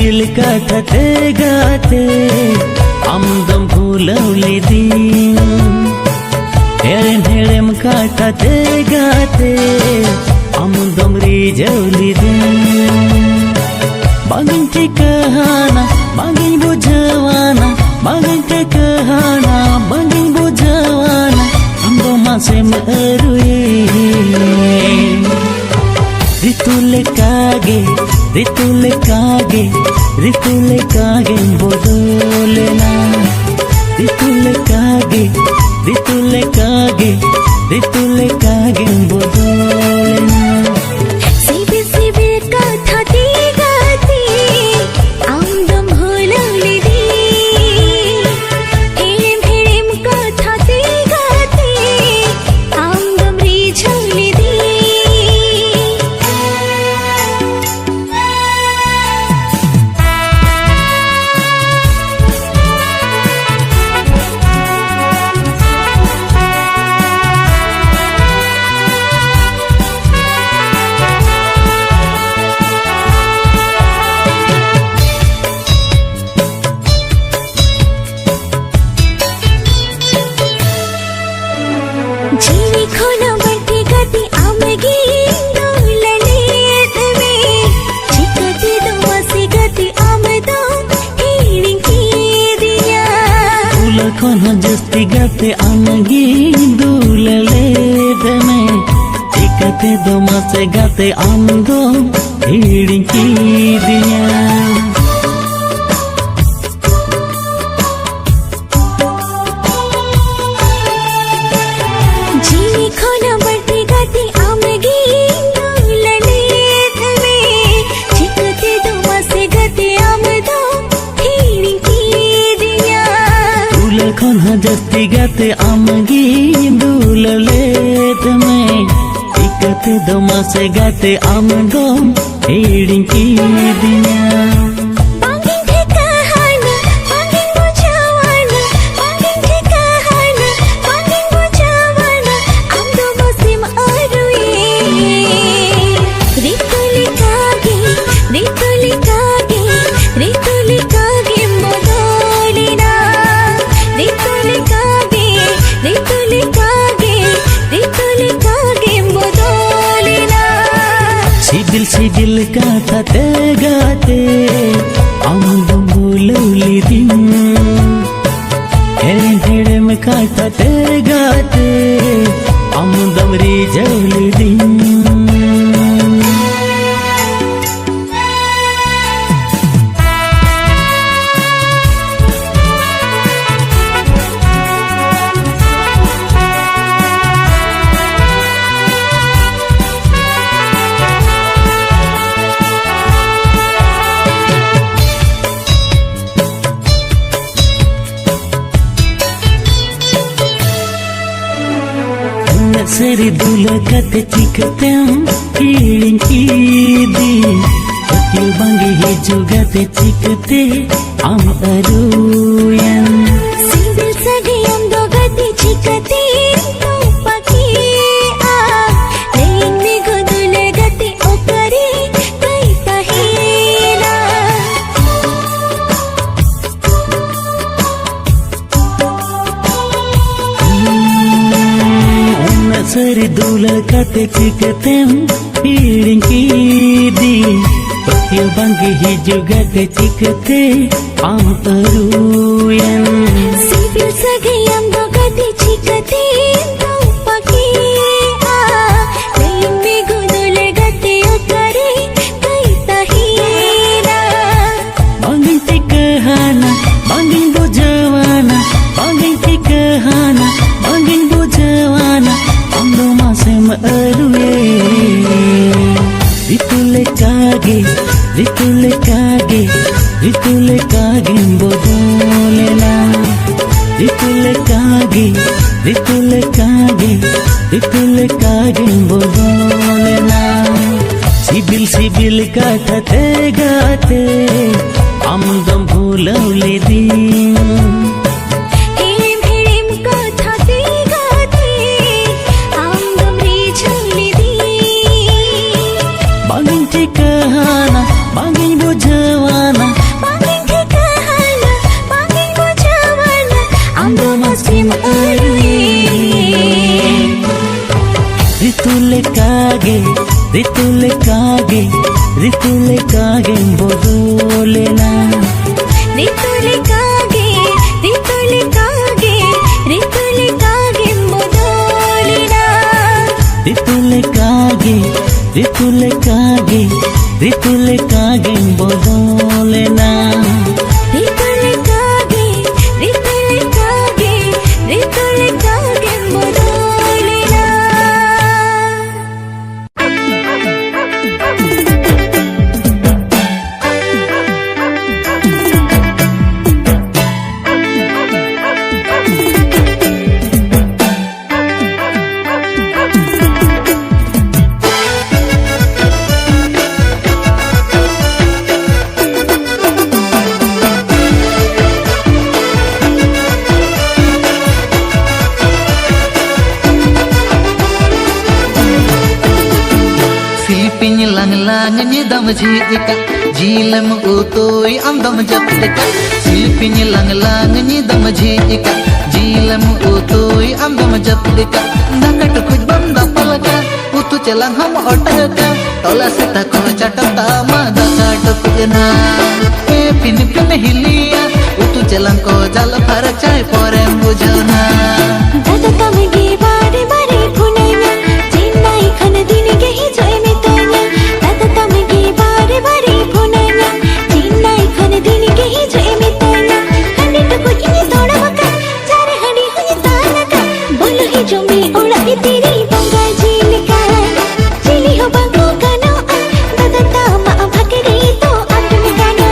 CIBIL काठाते गाते आमदम भूलौले दिन हेरेम हेरेम काठाते गाते आमदम रिजौले दिन बागिन के कहाना बागिन बुझवाना बागिन के कहाना बागिन बुझवाना आमदम मासे मरुए ऋतुले कागे ऋतुले कागे ऋतुले कागे बदलेना ऋतुले कागे ऋतुले कागे ऋतुले कागे बदलेना सिबिल सिबिल काठाते गाते आमदम भूलौले दिन हेरेम हेरेम काठाते गाते आमदम रिजौले जीवी खोना बटे गति आमगी डोलले तवे चिकते दोसे गति आमदो हेरिंग की दिया फूल खोना जस्ती गाते आमगी डोलले तवे चिकते दोसे गाते आमदो हेरिंग की दिया जीवी खोना बटे गति आमगी डोलले तवे चिकते दोसे गति आमदो हेरिंग की दिया फूल खोना जस्ती गाते आमगी डोलले तवे चिकते दोसे गाते आमदो हेरिंग की दिया बागिन के कहाना बागिन बुझवाना बागिन के कहाना बागिन बुझवाना आमदो मसिम अरुए ऋतुले कागे ऋतुले कागे ऋतुले कागे बदलेना ऋतुले कागे ऋतुले कागे ऋतुले कागे बदलेना सिबिल सिबिल काठाते गाते आमदम भूलौले दिन हेरेम हेरेम काठाते गाते आमदम रिजौले दिन सरी दुलकते चिकतेम हेरिंग की दी पतिल बांगे ही जुगाते चिकते आम अरुयन सिबिल सगे आमदो गति चिकते तो पकी आ लेन में गुदुले गति ओकरे कई तहेला सरी दुलकते चिकतेम हेरिंग की दी पतिल बांगे ही जुगाते चिकते आम अरुयन सिबिल सगे आमदो गति चिकते तो पकी आ लेन में गुदुले गति ओकरे कई तहेला बागिन के कहाना बागिन बुझवाना बागिन के कहाना बागिन बुझवाना आमदो मासे मरुए ऋतुले कागे ऋतुले कागे ऋतुले कागे बदलेना ऋतुले कागे ऋतुले कागे ऋतुले कागे बदलेना सिबिल सिबिल काठाते गाते आमदम भूलौले दिन हेरेम हेरेम काठाते गाते आमदम रिजौले दिन बागिन के कहाना बागिन बुझवाना ऋतुलेकागे बदलेना ऋतुलेकागे बदलेना ऋतुलेकागे बदलेना dam jika jilam utoi am dam japdeka silpin lang lang ni dam jika jilam utoi am dam japdeka nakat kuj bam da palaka utu chelang ham otaka tola sita ko chatata ma da katukna e pin pin hilia utu chelang ko jal phar chai pore bujana dada tamge bare bare punanya chennai khan din ge hi joy me tanya dada tamge bare bare punanya chennai khan din ge hi joy me tanya handi to kuch ni soda maka chare handi huni tanaka bolo hi jo me ola hi teri banga jil ka chili ho bango kano dada tama bhagre to atum kano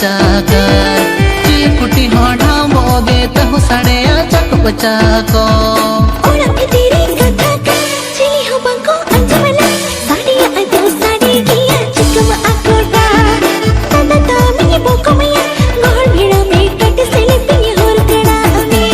चकर चिलकुटी होड़ा मोगे तहु सड़ेया चक बचाको ओला तेरी कथा का chilli हो बंको अंजमला साड़िया अदो साड़ी किया चिकम आकोटा दादा तो मिये बोको मैया गोल भेड़ा में कट से लिपिये होर कड़ा में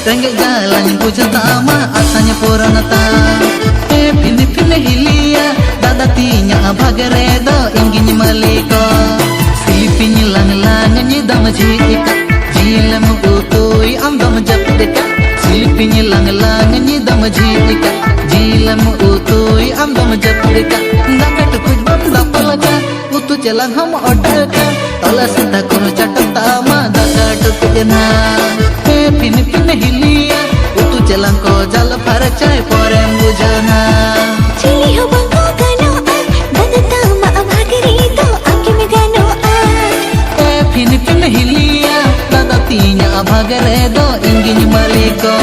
rengge jalan bujata ma asanya puranata e pin pin hilia dada tinya bhagre do ingin maliko silpin lang lang ni dam jika jilam utoi am dam japdeka silpin lang lang ni dam jika jilam utoi am dam japdeka nakat kuj bam da palaka utu chelang ham otaka tola sita kono chatata ma da katukna pin pin hilia utu chelang ko jal phar chai pore bujana चिली हो बंको कनो ददा तमा बहगरे तो आंखे में गानो ए फिन फिन हिलिया दादा तीना भगरे दो ingin maliko.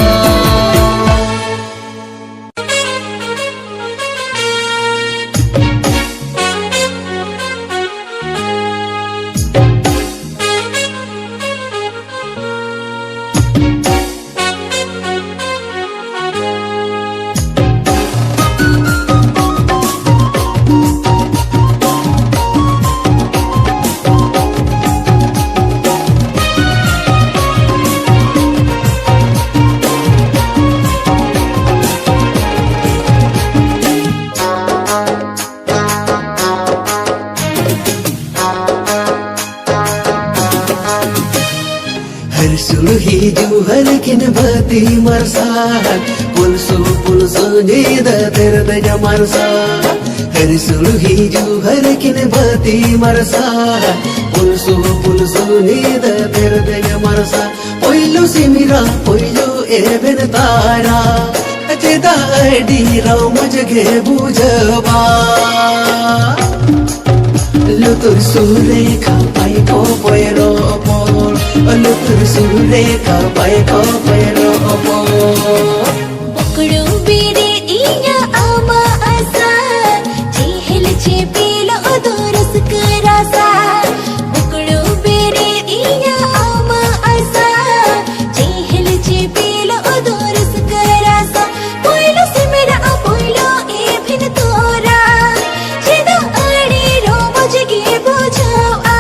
Hijau harikin bati marsahan pulsu jeda terdanya marsahan hari suluh hijau harikin bati marsahan pulsu jeda terdanya marsahan poilu simira poilu eben tara jeda di rau majge bujaba lutur sureka pai ko poiro pol lutur sureka pai ko poiro pol Pukulu biri iya ama asa Cihil cepilo odorus kerasa Pukulu biri iya ama asa Cihil cepilo odorus kerasa Poilo simira poilo ibhin tora Jeda adi romaj ge bujawa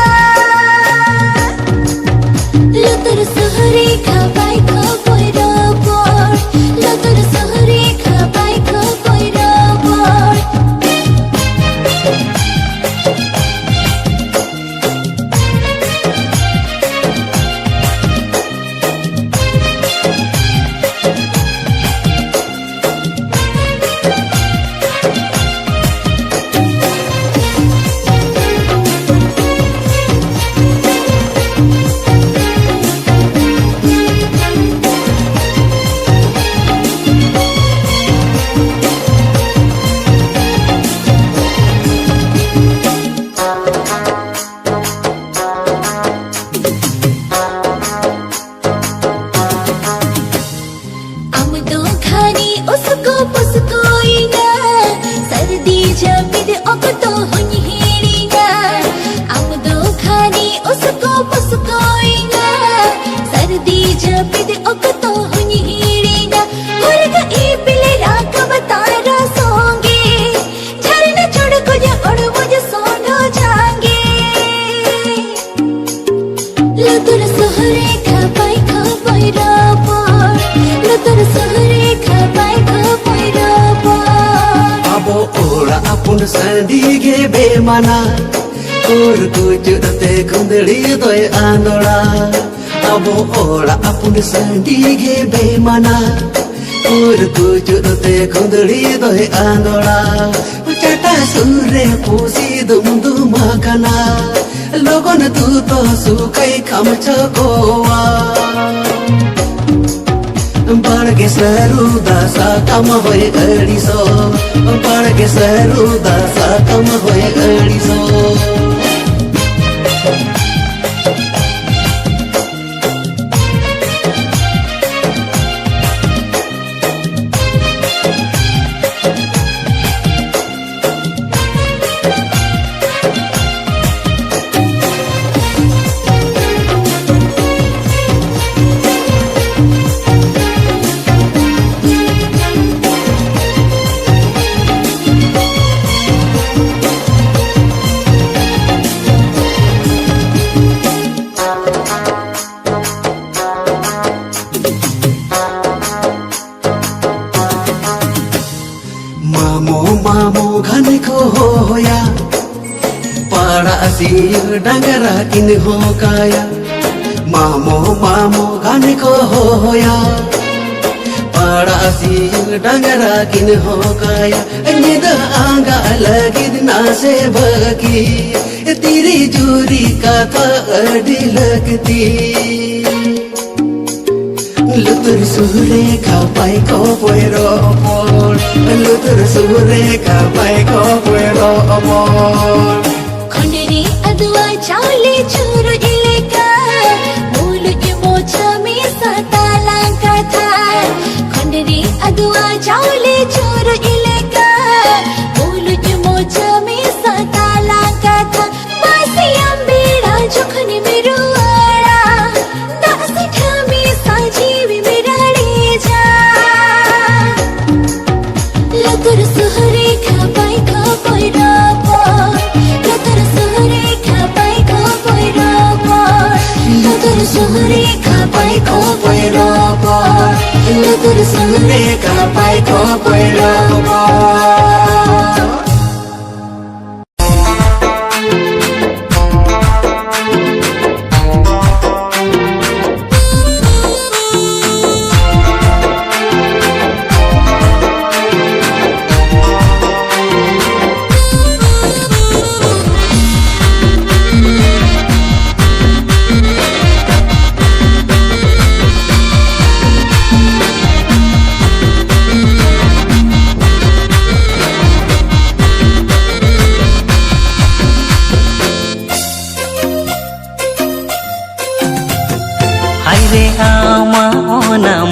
Lutur sureka pai ko poiro pol Lutur sureka pai ko poiro pol आमदो खानी उसको पुसकोइना सर्दी जबिद ओकतो हुनिहिरिना आमदो खानी उसको पुसकोइना सर्दी जबिद ओकतो हुनिहिरिना गुरग इपिले राकब तारा सोंगे झरना चुड़को जे ओड़ मुझे सोनो जांगे लुतुर सुहरेखा पाई खा पोइरो पोर लुतुर सुहरेखा पाई खा पोइरो पोर Abo ora apun sandige bemana Kur kujud te kundali toy andola Abo ora apun sandige bemana Kur kujud te kundali toy andola Chata sure pusi dum makana Logon tu to sukai kamcha goa Barge saruda sakama hoy ariso Barge saruda sakama hoy ariso Mamo घन को होया पाड़ा सिर डंगरा किन हो काया मामो घन को होया पाड़ा सिर डंगरा किन हो काया निद आंगा लगिद ना से बकी तेरी जोरी का था अड़ी लगती Lutur sureka pai ko puero amor Lutur sureka pai ko puero amor Kondiri adwa chale churu ileka Mulu ke mocha me satala sunni kapai ko poilo mo.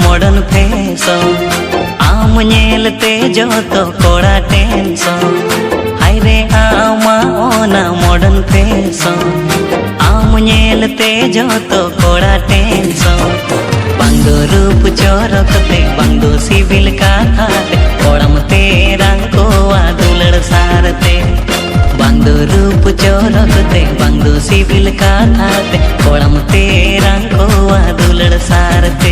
Modern fashion आम नेलते जो तो कोड़ा टेंशन हाय रे आमा ओना मॉडर्न फैशन आम नेलते जो तो कोड़ा tension बंदो रूप चोरकते बंदो सिविल का थाते कोड़म तेरा को दुलड़ सारते बंदो रूप चोरकते बंदो सिविल का थाते कोड़म तेरा को दुलड़ सारते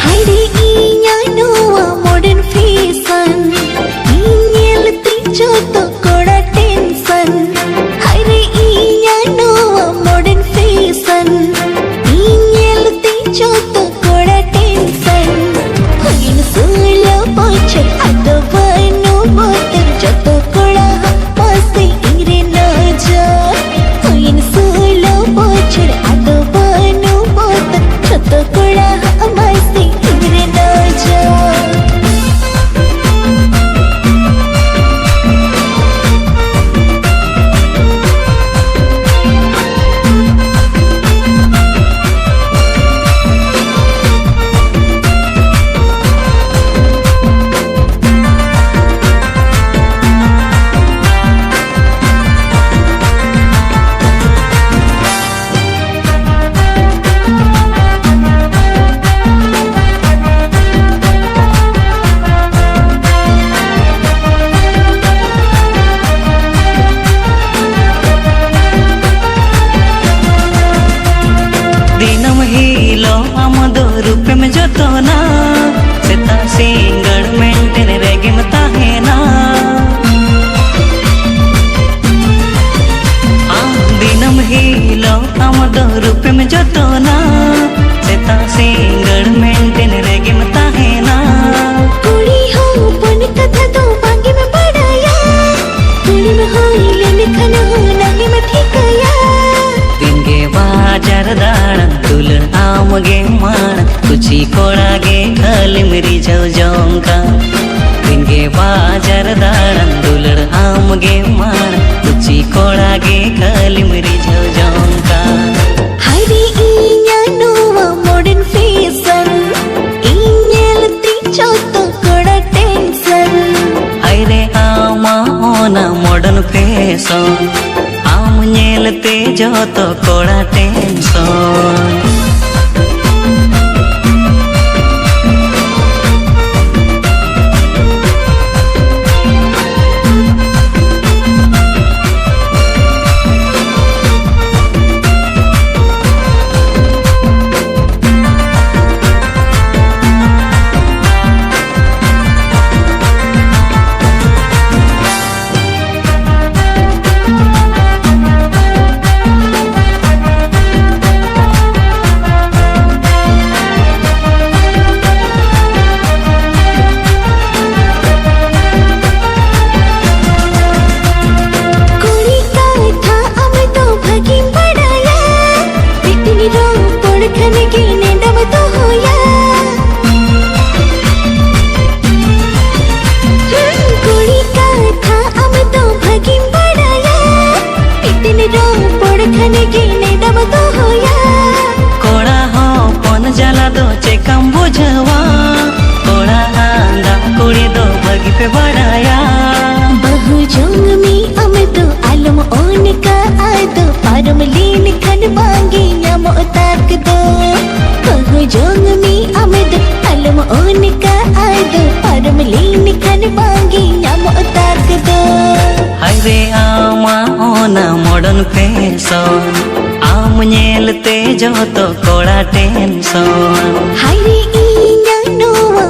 हाय रे इया नोवा मॉडर्न फैशन इन्यलती जो तो कोड़ा टेंशन हाय रे इया नोवा मॉडर्न फैशन इन्यलती जो तो कोड़ा टेंशन होइन सुलो पोछ अदवनो मोतर जो तो कोड़ा मस्ती इंग्रे न जा होइन सुलो पोछ अदवनो मोतर जो तो कोड़ा मस्ती इंग्रे न जा दिनम हीलो आमदो रूप में जो तो ना सेता सिंगड़ मेंटेन रेगे मता है ना दिनम हीलो आमदो रूप में जो तो ना सेता सिंगड़ मेंटेन रेगे मता है ना कुड़ी हो बन कथा तो बांगे में पड़ाया कुड़ी में हो लेने खाना हो नागे में ठिकाया दिनगे बाजार दाण दुलड़ आमगे माण कुची कोड़ागे खाली मेरी जाओ जोंका दिनगे बाजार दाण दुलड़ आमगे माण कुची कोड़ागे खाली मेरी जाओ जोंका हाय रे इया नोवा मॉडर्न फैशन इन्यलती जो तो कोड़ा टेंशन हाय रे आमा ओना मॉडर्न फैशन आम नेलते जो तो कोड़ा टेंशन कुड़ी का था अमे तो भगी पड़ाया पिटनी रो पड़ खने की नेडम तो होया कुड़ी का था अमे तो भगी पड़ाया पिटनी रो पड़ खने की नेडम तो होया कोड़ा हो पन जाला दो चेकम बुझवा कोड़ा आंदा कुड़ी दो बगी पे बढ़ाया बहु जोंग में अमे तो आलम ओन का आदो पारम लीन खन मांगी यामो ताक दो बहु जोंग में अमे तो आलम ओन का आदो पारम लीन खन मांगी यामो ताक दो हाय रे आमा ओना मॉडर्न फैशन आम नेलते जो तो कोड़ा टेंशन हाय रे इया नोवा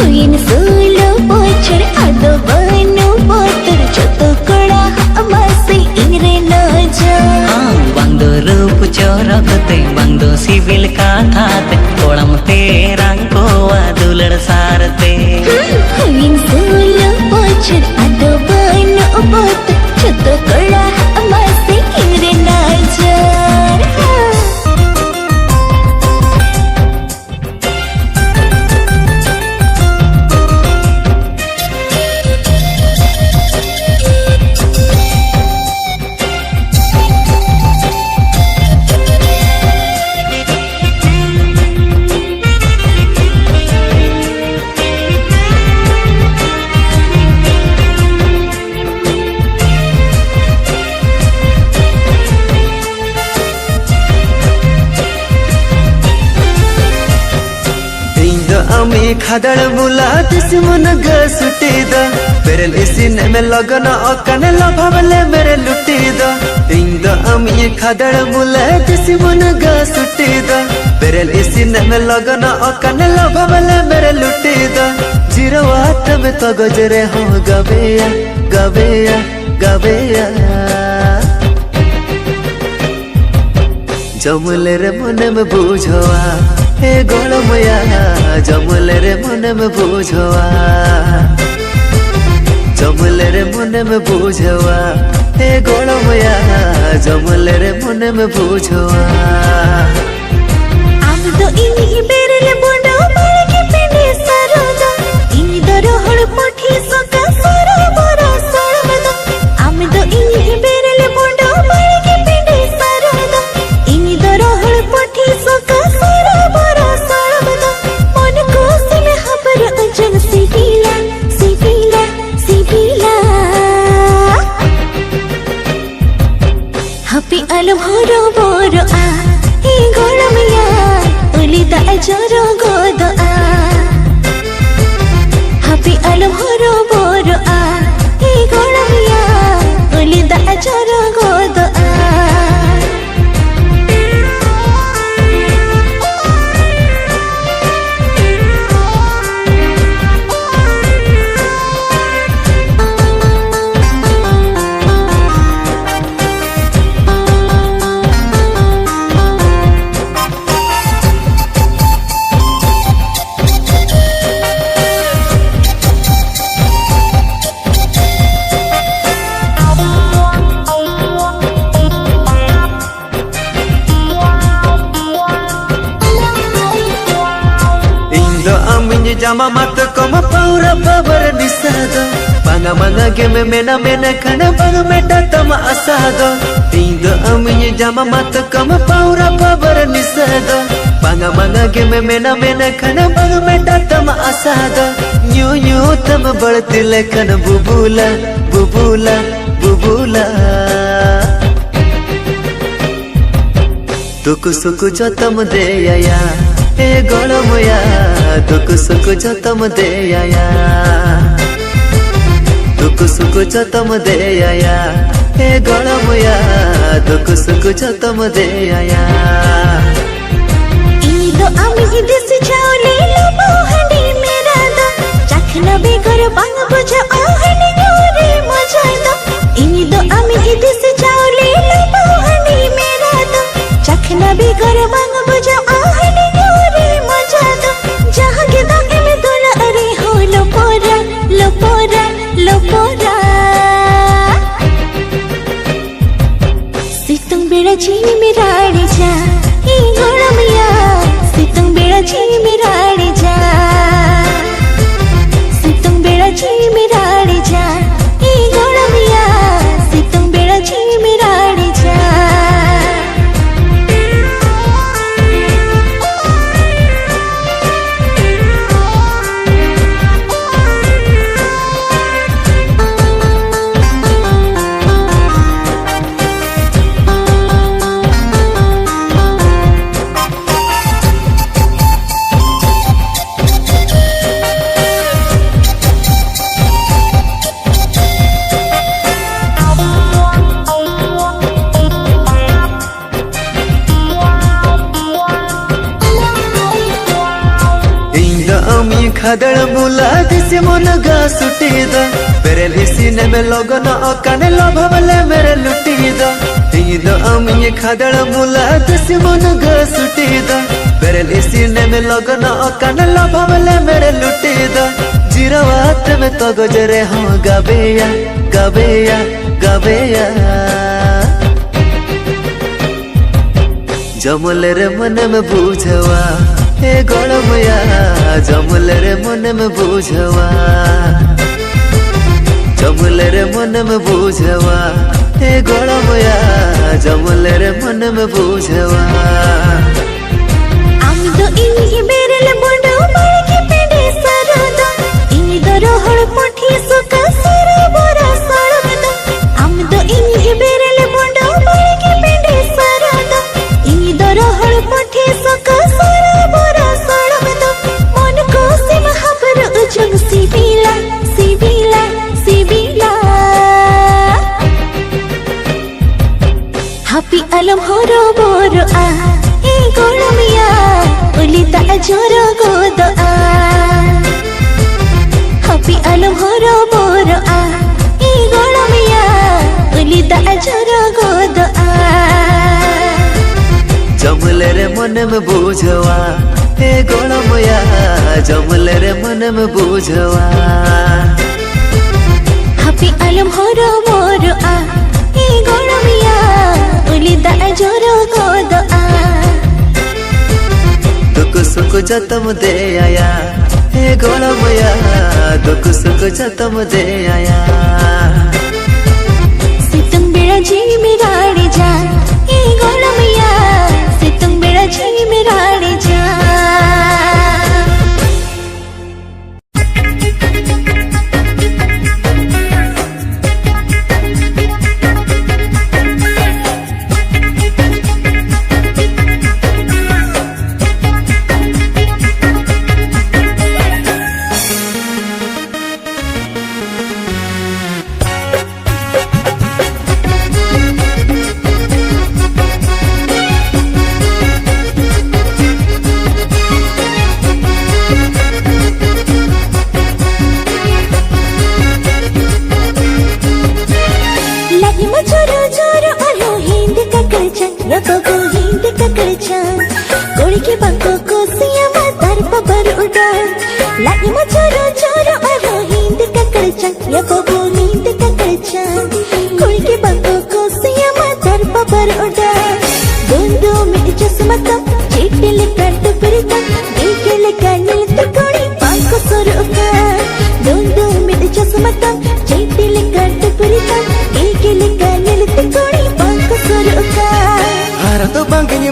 हुइन सोलो पोचर आदो बनो पोतर चतो कड़ा मासे इंगरे नजा bang do rup corokte bang do sibil kathate kolam te rangko adular sarte हुइन सोलो पोचर आदो बनो पोतर चतो कड़ा मासे इंगरे नजा আমি খাদড় বুলা দিস মন গসুটি দ বেরেল ইসিনে মে লগন অকনে লভাবলে মেরে লুটি দ ইন্দ আমি খাদড় বুলা দিস মন গসুটি দ বেরেল ইসিনে মে লগন অকনে লভাবলে মেরে লুটি দ জিরওয়াত মে তো গজরে হো গবেয়া গবেয়া গবেয়া जमले रे मन में बुझवा हे गोलमया जमले रे मन में बुझवा जमले रे मन में बुझवा हे गोलमया जमले रे मन में बुझवा आम तो इनी बेरले बोंडो बाळे के पेंडे सरोदा इनी दरो हळ पोठी सका सरो बरो सळमदा आम तो इनी बेरले बोंडो बाळे के पेंडे सरोदा इनी दरो हळ पोठी सका सरो बरो सळमदा मन को सिने खबर अजन सिबिला सिबिला सिबिला हपी अलम हरो बोरो आ हे गोलमया उलिदा अजरो गोदो आ हपी अलम हरो बोरो आ हे गोलमया उलिदा अजरो गोदो आ जामा मत कम पौरा बाबर निसाद पांगा मांगा के में मेना मेना खाना बाग मेटा तम असाद इंद अमिन जामा मत कम पौरा बाबर निसाद पांगा मांगा के में मेना मेना खाना बाग मेटा तम असाद न्यू न्यू तम बढ़ती लेखन बुबुला बुबुला बुबुला दुख सुख जो तम दे आया हे गोलमया दुख सुख जो तम दे आया दुख सुख जो तम दे आया हे गोलमया दुख सुख जो तम दे आया ईदो आमी देश चावले लो हंडी मेरा दा चखना बेगर बांग बुझा आहनी गोरे मजा दा ईदो आमी देश चावले लो हंडी मेरा दा चखना बेगर बांग बुझा आहनी गोरे मजा दा जहां के दागे में दोला अरे हो लो पोरा लो पोरा लो पोरा सितंग बेड़ा चीनी मेरा जा ई गोलमया सितंग बेड़ा चीनी मेरा खादड़ मुला दिसी मन गा सुटीद बेरेल इसीने में लगन अकाने लभवले मेरे लुटीद इंद अमी खादड़ मुला दिसी मन गा सुटीद बेरेल इसीने में लगन अकाने लभवले मेरे लुटीद जिरवात में तो गजरे हम गबेया गबेया गबेया जमले रे मन में बुझवा हे गड़मया जमले रे मन में बुझवा जमले रे मन में बुझवा हे गड़मया जमले रे मन में बुझवा आमी तो इन्हीं बेरल बोंडो बाळकी पेडे सरदा इन्हीं तो रोहड़ पोठी सुका सर बोरा सळदा आमी तो इन्हीं बेरल बोंडो बाळकी पेडे सरदा इन्हीं तो रोहड़ पोठी सुका सर बोरा सळदा मन को से महाबर उजंग सिबिला सिबिला सिबिला हापी अलम होरो बोरो आ ए गोळमिया उलिता जोरो गोदो आ हापी अलम होरो बोरो आ ए गोळमिया उलिता जोरो गोदो आ जमले रे मन में बुझवा हे गड़मया जमले रे मन में बुझवा हापी अलम होरो बोरो आ ए गोळमिया उलिता जोरो गोदो आ दुख सुख जतम दे आया हे गड़मया दुख सुख जतम दे आया सितम बेड़ा जी मेराड़े जा ए गोळमिया सितम बेड़ा जी मेराड़े जा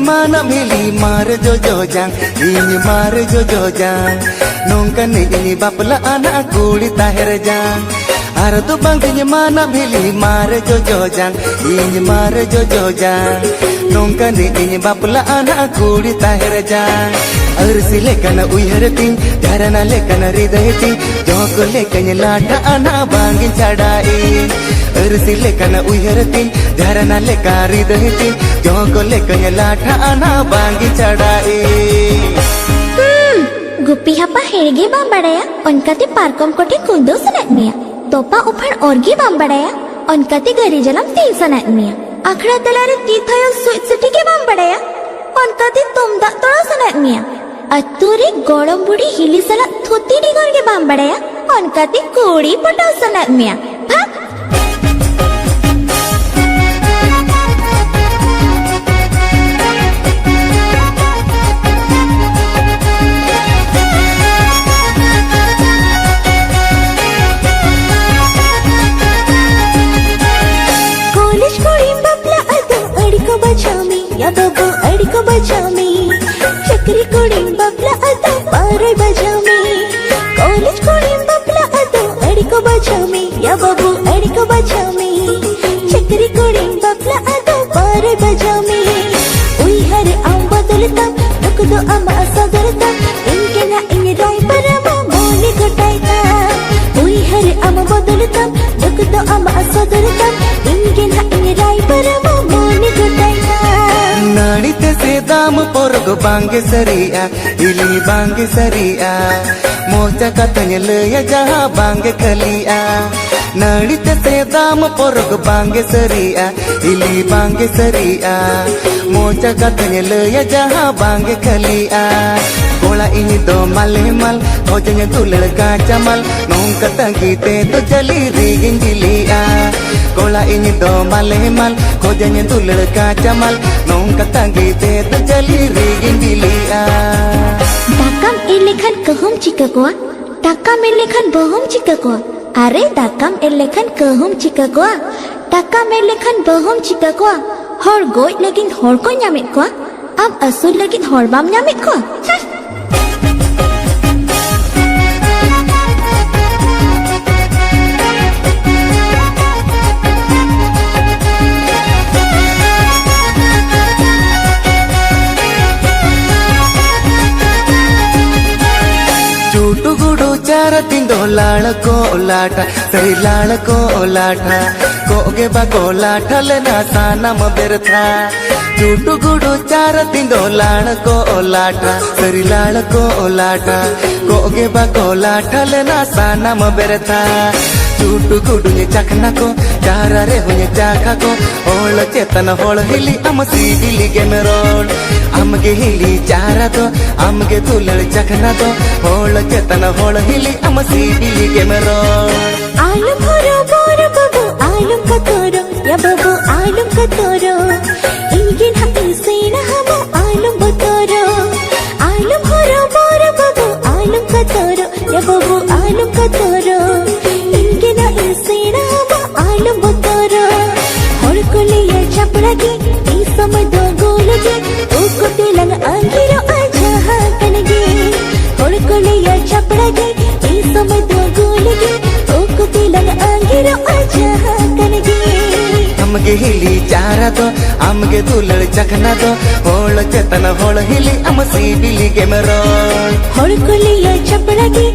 mana mili mar jojo jang ini mar jojo jang nongkan ini bapla anak kuli tahir jang ardo bang ini mana mili mar jojo jang ini mar jojo jang nongkan ini bapla anak kuli tahir jang arsi lekana uyhar ting dharana lekana hriday ting joko lekanya lata anak bangin chadai arsi lekana uyhar ting dharana leka hriday ting joko lekanya lata anak bangin chadai गुप्पी हपा हेड़गे बाम बड़ाया उनकाते पार्कम कोटे कुंदो सनत मिया तोपा उफड़ औरगे बाम बड़ाया उनकाते गरी जलम 3 सनत मिया अखड़ा तलारे तीथायो सुइट सुटी के बाम बड़ाया उनकाते तुमदा तोड़ा सनत मिया अतुरे गोड़म बुड़ी हिली सला थोती डिगोर के बाम बड़ाया उनकाते कोड़ी पटा सनत मिया भाग या बाबू अड़ी को बचा में चक्री कोड़ी बबला अदा पार बजा में कॉलेज कोड़ी बबला अदा अड़ी को बचा में या बाबू अड़ी को बचा में चक्री कोड़ी बबला अदा पार बजा में उई हर आम बदलता दुख दो अमा सदरता इनके ना इन राय पर अमा मोने घटाइता उई हर आम बदलता दुख दो अमा सदरता इनके ना इन राय पर अमा मोने घटाइता नाड़ीते से दाम porog bangge saria ili bangge saria moja katanya leya jaha bangge kalia Nalita sedam porog bangge saria ili bangge saria moja katanya leya jaha bangge kalia Bola ini do malemal ojanya tu ladka jamal nong katangi te to jali rigin jilia Bola ini do malemal ojanya tu ladka jamal nong katangi te to jali rigin jilia Dakam elekan kahum chika goa Dakam elekan bohum chika goa Are dakam elekan kahum chika goa Dakam elekan bohum chika goa Hor goi lagin hor ko nyamit goa Am asul lagin hor bam nyamit goa Cara tindo lala ko lata sari lala ko lata koge ba ko lata lena sana mabertha chutu gudu cara tindo lala ko lata sari lala ko lata koge ba ko lata lena sana mabertha chutu gudu ne chakna ko cara re hunye chakha ko hol chetana hol hili amasi dili gemerol amge hili cara to amge tulal chakna to hol chetana hol hili amasi dili gemerol Alum horo boro babu alum katoro ya babu alum katoro ingin hati sena hamu alum botoro alum horo boro babu alum katoro ya babu alum katoro ingin hati sena hamu alum botoro hor kuliya chapragi isama do golage ukote lang angiro ajaha kanage hor kuliya chapragi isama do golage ukote lang angiro ajaha kanage amge hili cara to amge tulal chakna to hol chetana hol hili amasi dili gemerol hor kuliya chapragi